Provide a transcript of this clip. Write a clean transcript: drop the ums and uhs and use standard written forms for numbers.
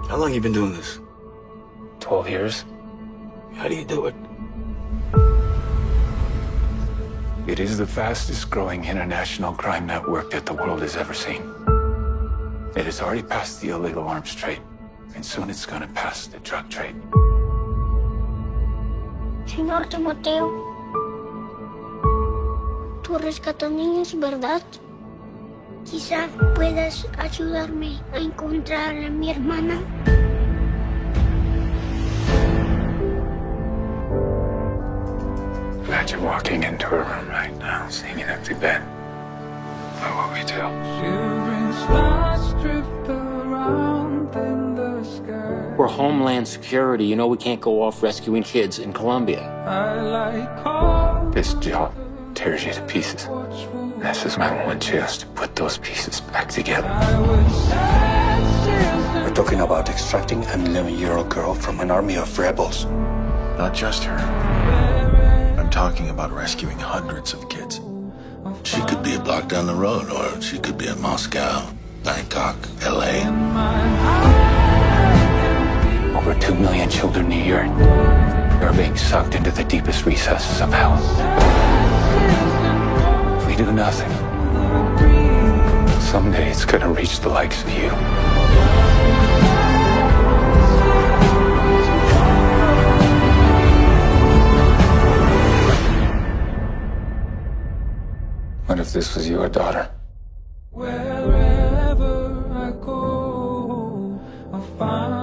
How long you been doing this? 12 years. How do you do it? It is the fastest growing international crime network that the world has ever seen. It has already passed the illegal arms trade, and soon it's going to pass the drug trade. Señor Timoteo, tú rescatas niños, ¿verdad? Quizá puedas ayudarme a encontrar a mi hermana. Imagine walking into a room right now, seeing an empty bed. What will we do? We're Homeland Security. You know we can't go off rescuing kids in Colombia. This job tears you to pieces. This is my one chance to put those pieces back together. We're talking about extracting an 11-year-old girl from an army of rebels. Not just her. I'm talking about rescuing hundreds of kids. She could be a block down the road, or she could be in Moscow, Bangkok, LA. Over 2 million children a year are being sucked into the deepest recesses of hell. If we do nothing, someday it's gonna reach the likes of you. What if this was your daughter? Wherever I go, I'll find